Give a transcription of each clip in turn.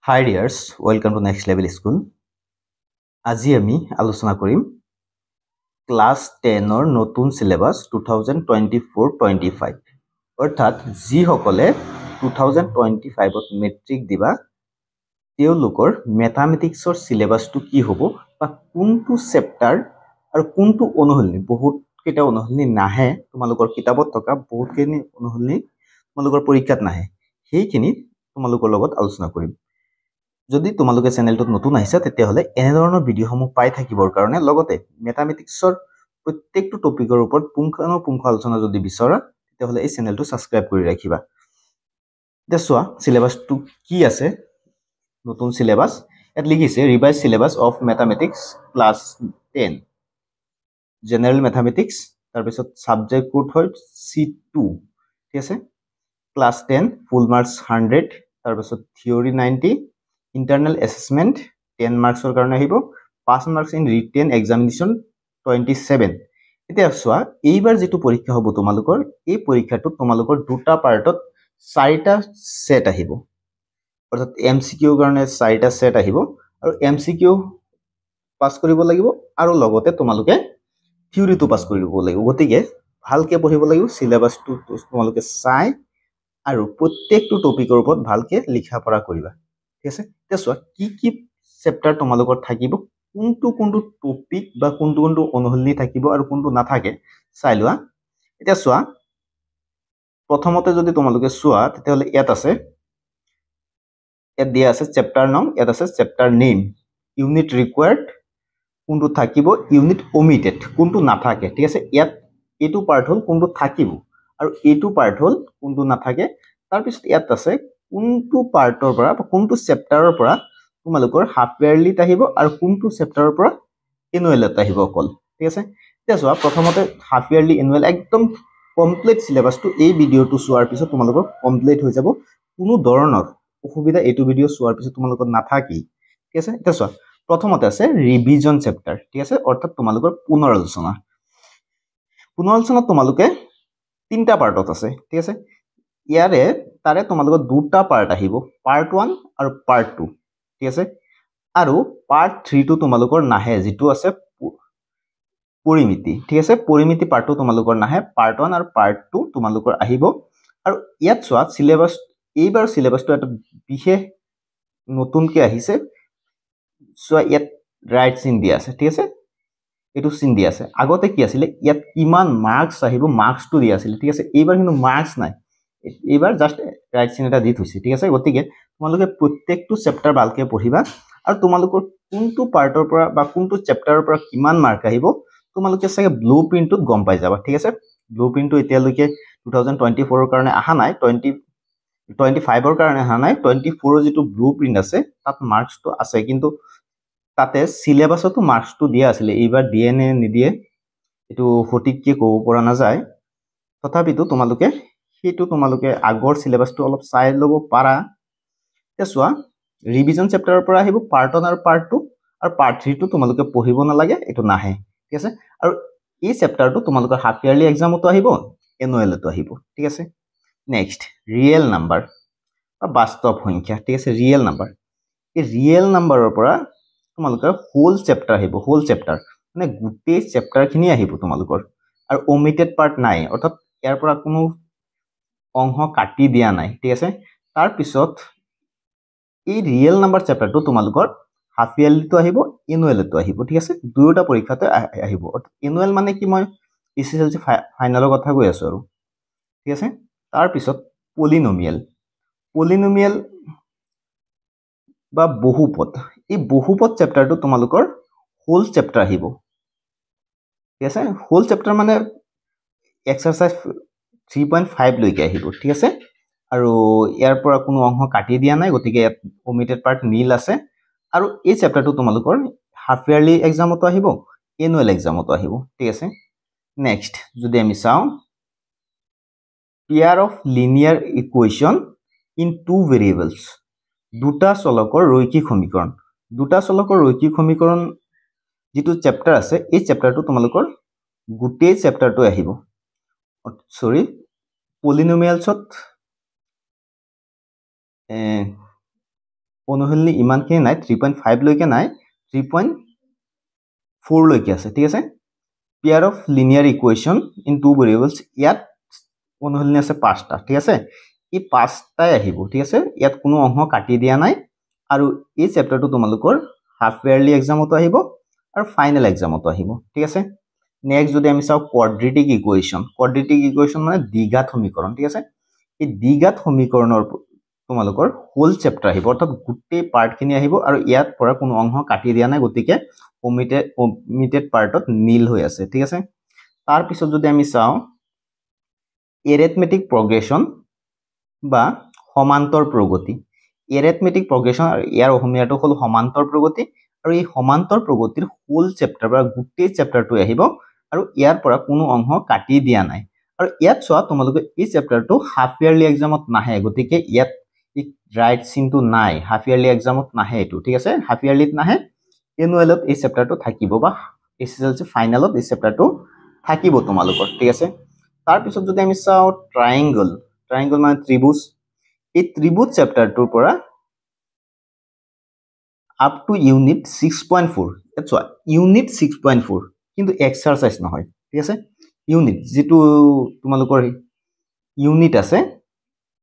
Hi dears, welcome to Next Level School. আজি আমি আলোচনা কৰিম ক্লাস 10 ৰ নতুন সিলেবাস 2024-25 অৰ্থাৎ যি সকলে 2025 ত মেট্ৰিক দিবা তেওঁলোকৰ ম্যাথমেটিক্সৰ সিলেবাসটো কি হ'ব বা কোনটো চেপ্টাৰ আৰু কোনটো অনুশীলনী বহুত কেইটা অনুশীলনী নাহে তোমালোকৰ কিতাপত থকা বহুত কেইটা অনুশীলনী তোমালোকৰ পৰীক্ষাত নাহে সেইখিনি তোমালোকৰ লগত আলোচনা কৰিম যদি তোমালোকে চেনেলটোত নতুন আহিছা তেতিয়াহলে এনে ধৰণৰ ভিডিঅসমূহ পাই থাকিবৰ কাৰণে লগতে ম্যাথমেটিক্সৰ প্ৰত্যেকটো টপিকৰ ওপৰত পুংখানুপুংখ আলোচনা যদি বিচৰা তেতিয়াহলে এই চেনেলটো সাবস্ক্ৰাইব কৰি ৰাখিবা দেখোৱা সিলেবাসটো কি আছে নতুন সিলেবাস এত লিখিছে revise syllabus of mathematics class 10 general mathematics তাৰ পিছত সাবজেক্ট কোড হয় C2 ঠিক আছে ক্লাস 10 ফুল মার্কস 100 তাৰ পিছত theory 90 internal assessment 10 marks or karone ahibo pass marks in written examination 27 এতিয়া সোয়া এইবাৰ যেটো পৰীক্ষা হ'ব তোমালোকৰ এই পৰীক্ষাটো তোমালোকৰ দুটা পাৰ্টত চাৰিটা সেট আহিব অৰ্থাৎ এমসিকিউ কাৰণে চাৰিটা সেট আহিব আৰু এমসিকিউ পাস কৰিব লাগিব আৰু লগতে তোমালোকে থিওৰিটো পাস কৰিব লাগিব গতিকে ভালকে পঢ়িব লাগিব সিলেবাসটো তোমালোকে চাই আৰু প্ৰত্যেকটো টপিকৰ ওপৰত ভালকে লিখা পঢ়া কৰিবা ঠিক আছে তেছৱা কি চেপ্টাৰ তোমালোকৰ থাকিব কোনটো টপিক বা কোনটো অনুশীলনী থাকিব আৰু কোনটো নাথাকে চাই লোৱা এতিয়া সোৱা প্ৰথমতে যদি তোমালোকে সোৱা তেতিয়াহলে ইয়াত আছে ইয়াত দিয়া আছে চেপ্টাৰ নাম ইয়াত আছে চেপ্টাৰ নেম ইউনিট ৰিকোয়াৰ্ড কোনটো থাকিব ইউনিট ওমিটেড কোনটো নাথাকে ঠিক আছে ইয়াত এটো পাৰ্ট হল কোনটো থাকিব আৰু এটো পাৰ্ট হল কোনটো নাথাকে তাৰ পিছত ইয়াত আছে কোনটো পাৰ্টৰ পৰা বা কোনটো চেপ্টাৰৰ পৰা তোমালোকৰ হাফ ইয়াৰলি আহিব আৰু কোনটো চেপ্টাৰৰ পৰা এনুৱেল আহিব অকল ঠিক আছে তেছৱা প্ৰথমতে হাফ ইয়াৰলি এনুৱেল একদম কমপ্লিট সিলেবাসটো এই ভিডিওটো চোৱাৰ পিছত তোমালোকৰ কমপ্লিট হৈ যাব কোনো ধৰণৰ অসুবিধা এটো ভিডিও চোৱাৰ পিছত তোমালোকৰ নাথাকি ঠিক আছে তেছৱা প্ৰথমতে আছে ৰিভিজন চেপ্টাৰ ঠিক আছে অৰ্থাৎ তোমালোকৰ পুনৰালোচনা তোমালোকে তিনটা পাৰ্টত আছে ঠিক আছে ইয়াৰে তাৰে তোমালোকৰ দুটা পাৰ্ট আহিব পাৰ্ট 1 আৰু পাৰ্ট 2 ঠিক আছে আৰু পাৰ্ট 3 টো তোমালোকৰ নাহে যেটো আছে পৰিমিতি ঠিক আছে পৰিমিতি পাৰ্টটো তোমালোকৰ নাহে পাৰ্ট 1 আৰু পাৰ্ট 2 তোমালোকৰ আহিব আৰু ইয়াত সোৱা সিলেবাস এইবাৰ সিলেবাসটো এটা বিশেষ নতুনকে আহিছে সোৱা ইয়াত ৰাইট চিন দিয়া আছে ঠিক আছে এটো চিন দিয়া আছে আগতে কি আছিল ইয়াত কিমান মার্কস আহিব মার্কসটো দিয়া আছিল ঠিক আছে এইবাৰ কিন্তু মাৰ্কস নাই এইবাৰ জাস্ট ৰাইট চিন এটা দি থৈছে ঠিক আছে গতিকে তোমালোকে প্ৰত্যেকটো চেপ্টাৰ ভালকে পঢ়িবা আৰু তোমালোকৰ কোনটো পাৰ্টৰ পৰা বা কোনটো চেপ্টাৰৰ পৰা কিমান মাৰ্ক আহিব তোমালোকে সকে ব্লুপ্ৰিন্টত গম পাই যাবা ঠিক আছে ব্লুপ্ৰিন্টটো এতিয়ালৈকে 2024 ৰ কাৰণে আহা নাই 25 ৰ কাৰণে আহা নাই 24 ৰ যেটো ব্লুপ্ৰিন্ট আছে তাত মাৰ্কসটো আছে কিন্তু তাতে সিলেবাসতো মাৰ্কসটো দিয়া আছিল এইবাৰ ডিএনএ নিদিয়ে এটো সঠিককে কব পৰা না যায় তথাপিতো তোমালোকে হেতু তোমালোকে আগৰ সিলেবাসটো অলপ চাই লব পাৰা তেছৱা ৰিভিজন চেপ্টাৰৰ পৰা আহিব পাৰ্ট 1 আৰু পাৰ্ট 2 আৰু পাৰ্ট 3 টো তোমালোকে পঢ়িব না লাগে এটো নাহে ঠিক আছে আৰু এই চেপ্টাৰটো তোমালোকৰ হাফ ইয়াৰলি এক্সামতো আহিব এনুৱেলতো আহিব ঠিক আছে নেক্সট ৰিয়েল নাম্বাৰ বা বাস্তৱ সংখ্যা ঠিক আছে ৰিয়েল নাম্বাৰ এই ৰিয়েল নাম্বাৰৰ পৰা তোমালোকৰ হোল চেপ্টাৰ আহিব হোল চেপ্টাৰ মানে গোটেই চেপ্টাৰ খিনি আহিব তোমালোকৰ আৰু ওমিটেড পাৰ্ট নাই অৰ্থাৎ ইয়াৰ পৰা কোনো অংশ কাটি দিয়া নাই ঠিক আছে তাৰ পিছত এই ৰিয়েল নাম্বাৰ চেপ্টাৰটো তোমালোকৰ হাফ ইয়াৰলিটো আহিব এনুৱেলটো আহিব ঠিক আছে দুয়োটা পৰীক্ষাতে আহিব এনুৱেল মানে কি মই এসএসএলসি ফাইনালৰ কথা কৈ আছো আৰু ঠিক আছে তাৰ পিছত পলিনোমিয়েল বা বহুপদ এই বহুপদ চেপ্টাৰটো তোমালোকৰ হোল চেপ্টাৰ আহিব ঠিক আছে হোল চেপ্টাৰ মানে এক্সাৰসাইজ 3.5 লৈকে আহিব ঠিক আছে আৰু ইয়াৰ পৰা কোনো অংশ কাটি দিয়া নাই গতিকে ওমিটেড পাৰ্ট নীল আছে আৰু এই চেপ্টাৰটো তোমালোকৰ হাফ ইয়াৰলি এক্সামতো আহিব এনুৱেল এক্সামতো আহিব ঠিক আছে নেক্সট যদি আমি চাও pair of linear equation in two variables দুটা চলকৰ ৰৈখিক সমীকৰণ যেটো চেপ্টাৰ আছে এই চেপ্টাৰটো তোমালোকৰ গোটেই চেপ্টাৰটো আহিব সৰি পলিনোমিয়েলছত অনুসন্ধানী ইমানখিনি নাই 3.5 লৈকে নাই 3.4 লৈকে আছে ঠিক আছে pair of linear equation in two variables ইয়াত অনুসন্ধানী আছে 5টা ঠিক আছে এই 5টাই আহিব ঠিক আছে ইয়াত কোনো অংশ কাটি দিয়া নাই আৰু এই চ্যাপ্টাৰটো তোমালোকৰ হাফ ইয়াৰলি এক্সামতো আহিব আৰু ফাইনাল এক্সামতো আহিব ঠিক আছে নেক্সট যদি আমি চাও কোয়াড্ৰেটিক ইকুয়েশন মানে দ্বিঘাত সমীকৰণ ঠিক আছে এই দ্বিঘাত সমীকৰণৰ তোমালোকৰ হোল চ্যাপ্টাৰ আহিব অৰ্থাৎ গোটেই পাৰ্টখিনি আহিব আৰু ইয়াত পৰা কোনো অংশ কাটি দিয়া নাই গতিকে ওমিটেড পাৰ্টত নীল হৈ আছে ঠিক আছে তাৰ পিছত যদি আমি চাও এৰিথমেটিক প্ৰগ্ৰেছন বা সমান্তৰ প্ৰগতি এৰিথমেটিক প্ৰগ্ৰেছন আৰু ইয়াৰ অসমীয়াটো হ'ল সমান্তৰ প্ৰগতি আৰু এই সমান্তৰ প্ৰগতিৰ হোল চ্যাপ্টাৰ বা গোটেই চ্যাপ্টাৰটো আহিব আৰু ইয়াৰ পৰা কোনো অংশ কাটি দিয়া নাই আৰু ইয়াত চোৱা তোমালোকে এই চ্যাপ্টাৰটো হাফ ইয়াৰলি এক্সামত নাহে গতিকে ইয়াত ৰাইট চিনটো নাই হাফ ইয়াৰলি এক্সামত নাহে এটো ঠিক আছে হাফ ইয়াৰলিত নাহে এনুৱেলত এই চ্যাপ্টাৰটো থাকিব বা এসএসএলসি ফাইনালত এই চ্যাপ্টাৰটো থাকিব তোমালোকৰ ঠিক আছে তাৰ পিছত যদি আমি চাও ট্ৰায়াঙ্গল মানে ত্ৰিভুজ এই ত্ৰিভুজ চ্যাপ্টাৰটোৰ পৰা আপ টু ইউনিট 6.4 এটছোৱা ইউনিট 6.4 কিন্তু এক্সাৰসাইজ নহয় ঠিক আছে ইউনিট যেটো তোমালোকৰ ইউনিট আছে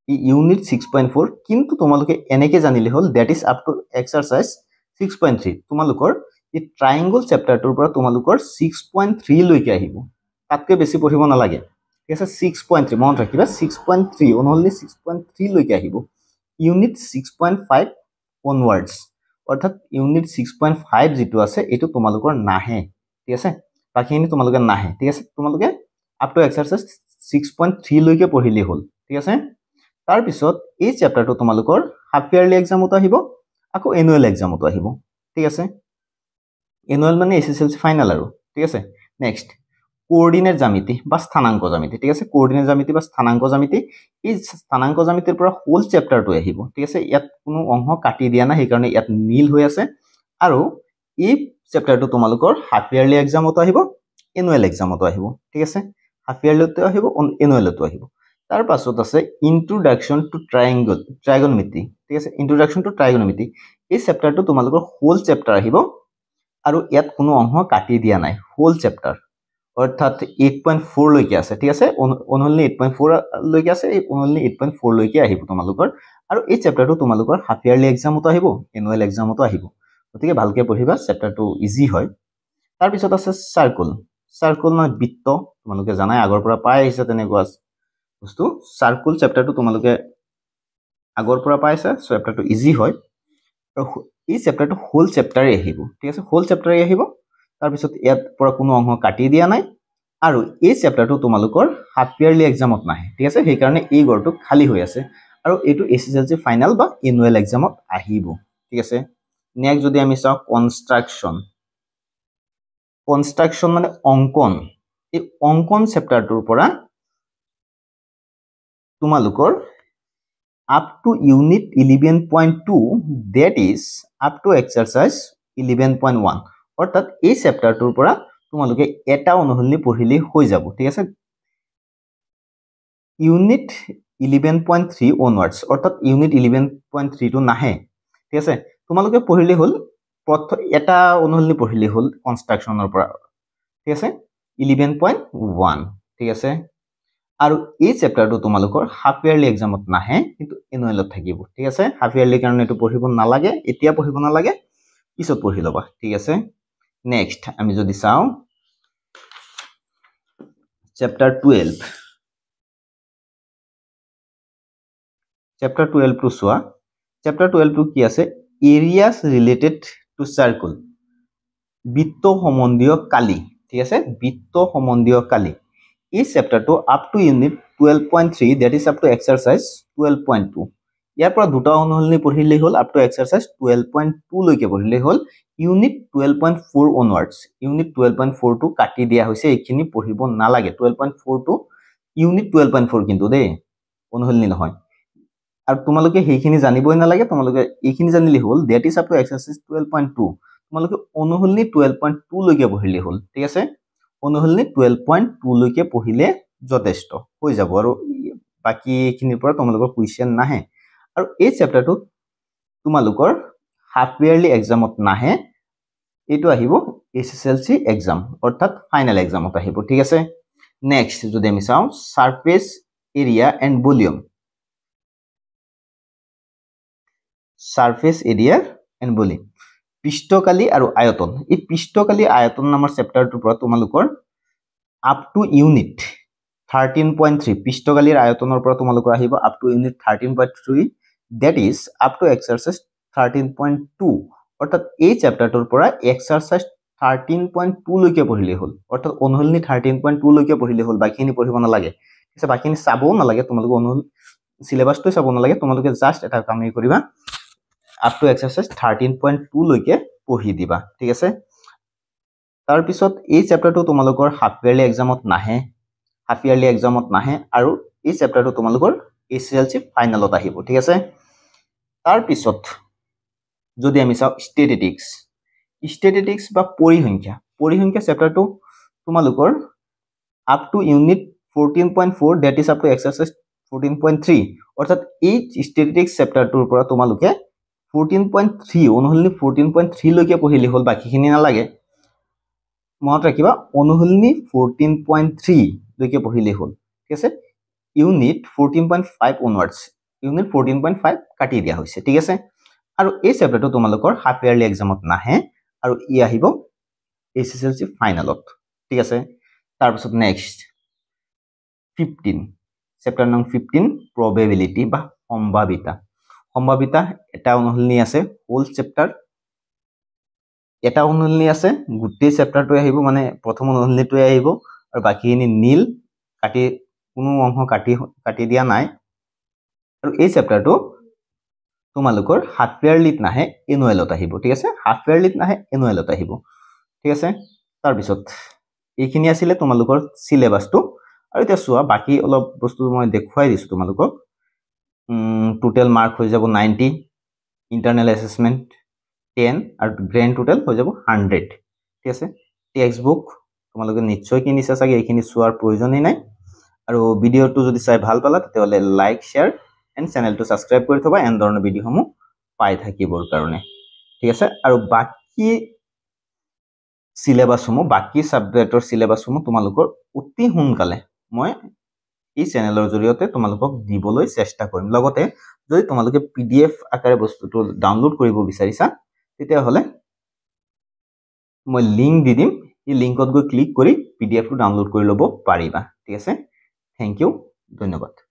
ইউনিট 6.4 কিন্তু তোমালোকে এনেকে জানিলে হল that is up to exercise 6.3 তোমালোকৰ এই ট্ৰায়াঙ্গল চ্যাপ্টাৰটোৰ পৰা তোমালোকৰ 6.3 লৈকে আহিব তাতকৈ বেছি পঢ়িব নালাগে ঠিক আছে 6.3 মনত ৰাখিবা 6.3 অনলি 6.3 লৈকে আহিব ইউনিট 6.5 অনওয়ার্ডস অর্থাৎ ইউনিট 6.5 যেটো আছে এটো তোমালোকৰ নাহে ঠিক আছে বাকিখিনি তোমালোকে নাহে ঠিক আছে তোমালোকে আপ টু এক্সারসাইজ 6.3 লৈকে পঢ়িলে হল ঠিক আছে তাৰ পিছত এই চ্যাপ্টাৰটো তোমালোকৰ হাফ ইয়াৰলি এক্সামতো আহিব আকৌ এনুৱেল এক্সামতো আহিব ঠিক আছে এনুৱেল মানে এসএসএলসি ফাইনাল আৰু ঠিক আছে নেক্সট কোঅর্ডিনেট জ্যামিতি বা স্থানাঙ্ক জ্যামিতি ঠিক আছে কোঅর্ডিনেট জ্যামিতি বা স্থানাঙ্ক জ্যামিতি এই স্থানাঙ্ক জ্যামিতিৰ পৰা হোল চ্যাপ্টাৰটো আহিব ঠিক আছে ইয়াত কোনো অংশ কাটি দিয়া না সেই কাৰণে ইয়াত নীল হৈ আছে আৰু এই চ্যাপ্টাৰটো তোমালোকৰ হাফ ইয়াৰলি এক্সামতো আহিব এনুৱেল এক্সামতো আহিব ঠিক আছে হাফ ইয়াৰলিতো আহিব এনুৱেলতো আহিব তাৰ পাছত আছে ইন্ট্ৰোডাকশন টু ট্ৰাইগোনোমেট্ৰি ঠিক আছে ইন্ট্ৰোডাকশন টু ট্ৰাইগোনোমেট্ৰি এই চ্যাপ্টাৰটো তোমালোকৰ হোল চ্যাপ্টাৰ আহিব আৰু ইয়াত কোনো অংশ কাটি দিয়া নাই হোল চ্যাপ্টাৰ অৰ্থাৎ 8.4 লৈকে আছে ঠিক আছে অনলি 8.4 লৈকে আছে অনলি 8.4 লৈকে আহিব তোমালোকৰ আৰু এই চ্যাপ্টাৰটো তোমালোকৰ হাফ ইয়াৰলি এক্সামতো আহিব এনুৱেল এক্সামতো আহিব গতিকে ভালকে পঢ়িবা চ্যাপ্টাৰটো ইজি হয় তাৰ পিছত আছে সাৰ্কেল মানে বৃত্ত তোমালোকে জানাই আগৰ পৰা পাই আহিছে তেনেকুৱা বস্তু সাৰ্কেল চ্যাপ্টাৰটো তোমালোকে আগৰ পৰা পাইছা চ্যাপ্টাৰটো ইজি হয় আৰু এই চ্যাপ্টাৰটো হোল চ্যাপ্টাৰে আহিব ঠিক আছে হোল চ্যাপ্টাৰে আহিব তাৰ পিছত ইয়াত পৰা কোনো অংশ কাটি দিয়া নাই আৰু এই চ্যাপ্টাৰটো তোমালোকৰ হাফ ইয়াৰলি এক্সামত নাহে ঠিক আছে সেই কাৰণে এই গৰটো খালি হৈ আছে আৰু এটো এসএসএলসি ফাইনাল বা এনুৱেল এক্সামত আহিব ঠিক আছে নেক্সট যদি আমি চাও কনস্ট্ৰাকশন মানে অঙ্কন এই অঙ্কন চ্যাপ্টাৰটোৰ পৰা তোমালোকৰ up to unit 11.2 that is up to exercise 11.1 অর্থাৎ এই চ্যাপ্টাৰটোৰ পৰা তোমালোকে এটা অনুসন্ধানী পঢ়িলে হৈ যাব ঠিক আছে ইউনিট 11.3 অনওয়ার্ডস অর্থাৎ ইউনিট 11.3 টো নাহে ঠিক আছে তোমালোকে পঢ়িলে হল প্ৰথম এটা অনুসন্ধানী পঢ়িলে হল কনস্ট্ৰাকশনৰ পৰা ঠিক আছে 11.1 ঠিক আছে আৰু এই চ্যাপ্টাৰটো তোমালোকৰ হাফ ইয়াৰলি এক্সামত নাহে কিন্তু এনুৱেলত থাকিব ঠিক আছে হাফ ইয়াৰলি কাৰণে এটো পঢ়িব নালাগে এতিয়া পঢ়িব নালাগে পিছত পঢ়ি লবা ঠিক আছে নেক্সট আমি যদি চাও চ্যাপ্টাৰ 12 টো চোৱা চ্যাপ্টাৰ 12 টো কি আছে এৰিয়াস ৰিলেটেড টু সাৰ্কেল বৃত্ত সম্বন্ধীয় কালি ঠিক আছে বৃত্ত সম্বন্ধীয় কালি এই চ্যাপ্টাৰটো up to unit 12.3 that is up to exercise 12.2 ইয়াৰ পৰা দুটা অনুসন্ধানী পঢ়িলে হল আপ টু এক্সারসাইজ 12.2 লৈকে পঢ়িলে হল ইউনিট 12.4 অনওয়ার্ডস ইউনিট 12.4 টো কাটি দিয়া হৈছে এইখিনি পঢ়িব নালাগে 12.4 টো ইউনিট 12.4 কিন্তু দেই অনুসন্ধানী নহয় আৰু তোমালোকে সেইখিনি জানিবই নালাগে তোমালোকে এইখিনি জানিলে হল that is up to exercise 12.2 তোমালোকে অনুসন্ধানী 12.2 লৈকে পঢ়িলে হল ঠিক আছে অনুসন্ধানী 12.2 লৈকে পঢ়িলে যথেষ্ট হৈ যাব আৰু বাকি খিনিৰ পৰা তোমালোকৰ কোৱেশ্চন নাহে আৰু এই চ্যাপ্টাৰটো তোমালোকৰ হাফ ইয়াৰলি এক্সামত নাহে এইটো আহিব এছএছএলসি এক্সাম অৰ্থাৎ ফাইনাল এক্সামত আহিব ঠিক আছে নেক্সট যদি আমি চাওঁ surface area and volume surface area and volume পৃষ্ঠকালি আৰু আয়তন এই পৃষ্ঠকালি আয়তন নামৰ চেপ্টাৰটোৰ পৰা তোমালোকৰ আপ টু ইউনিট 13.3 পৃষ্ঠকালিৰ আয়তনৰ পৰা তোমালোকৰ আহিব up to unit 13.3 that is up to exercise 13.2 অৰ্থাৎ এই চেপ্টাৰটোৰ পৰা এক্সাৰসাইজ 13.2 লৈকে পঢ়িলে হ'ল অৰ্থাৎ অনুহলনি 13.2 লৈকে পঢ়িলে হ'ল বাকিখিনি পঢ়িব নালাগে ঠিক বাকিখিনি চাবও নালাগে তোমালোক অনুহল সিলেবাসটো চাব নালাগে তোমালোকে জাস্ট এটা কামই কৰিবা আপ টু এক্সাৰসাইজ 13.2 লৈকে পঢ়ি দিবা ঠিক আছে তাৰ পিছত এই চেপ্টাৰটো তোমালোকৰ হাফ ইয়াৰলি এক্সামত নাহে আৰু এই চেপ্টাৰটো তোমালোকৰ এছএছএলসি ফাইনালত আহিব ঠিক আছে তাৰ পিছত যদি আমি চাও স্ট্যাটিস্টিক্স বা পৰিসংখ্যা চেপ্টাৰটো তোমালোকৰ up to unit 14.4 that is up to exercise 14.3 অৰ্থাৎ এই স্ট্যাটিস্টিক্স চেপ্টাৰটোৰ পৰা তোমালোকে 14.3 অনুহলনি 14.3 লৈকে পঢ়িলে হ'ল বাকিখিনি নালাগে মনত ৰাখিবা অনুহলনি 14.3 লৈকে পঢ়িলে হ'ল ঠিক আছে ইউনিট 14.5 অনৱাৰ্ডছ ইউনিট 14.5 কাটি দিয়া হৈছে ঠিক আছে আৰু এই চেপ্টাৰটো তোমালোকৰ হাফ ইয়াৰলি এক্সামত নাহে আৰু ই আহিব এছএছএলসি ফাইনালত ঠিক আছে তাৰ পিছত নেক্সট 15 চেপ্টাৰ নং 15 probability বা সম্ভাৱিতা এটা অনুহলনি আছে হোল চেপ্টাৰ এটা অনুহলনি আছে গুটেই চেপ্টাৰটো আহিব মানে প্ৰথম অনুহলনিটোই আহিব আৰু বাকিখিনি নীল কাটি কোনো অংশ কাটি দিয়া নাই আৰু এই চেপ্টাৰটো তোমালোকৰ হাফ ইয়াৰলিত নাহে এনুৱেলত আহিব ঠিক আছে হাফ ইয়াৰলিত নাহে এনুৱেলত আহিব ঠিক আছে তাৰ পিছত এইখিনি আছিল তোমালোকৰ সিলেবাসটো আৰু এতিয়া চোৱা বাকি অলপ বস্তু মই দেখুৱাই দিছো তোমালোকক টোটাল মাৰ্ক হৈ যাব 90 ইন্টাৰনেল অ্যাসেসমেন্ট 10 আৰু গ্ৰেন্ড টোটাল হৈ যাব 100 ঠিক আছে টেক্সট বুক তোমালোকে নিশ্চয় কিনিছা চাগে এইখিনি চোৱাৰ প্ৰয়োজনই নাই আৰু ভিডিওটো যদি চাই ভাল পালা তেতিয়াহলে লাইক শেয়াৰ এন্ড চেনেলটো সাবস্ক্ৰাইব কৰি থবা এন ধৰণৰ ভিডিওসমূহ পাই থাকিবৰ কাৰণে ঠিক আছে আৰু বাকি সিলেবাসসমূহ বাকি সাবজেক্টৰ সিলেবাসসমূহ তোমালোকৰ অতি সোনকালে মই এই চেনেলৰ জৰিয়তে তোমালোকক দিবলৈ চেষ্টা কৰিম লগতে যদি তোমালোকে পিডিএফ আকাৰে বস্তুটো ডাউনলোড কৰিব বিচাৰিছা তেতিয়াহলে মই লিংক দি দিম এই লিংকত গৈ ক্লিক কৰি পিডিএফটো ডাউনলোড কৰি ল'ব পাৰিবা ঠিক আছে থ্যাংক ইউ ধন্যবাদ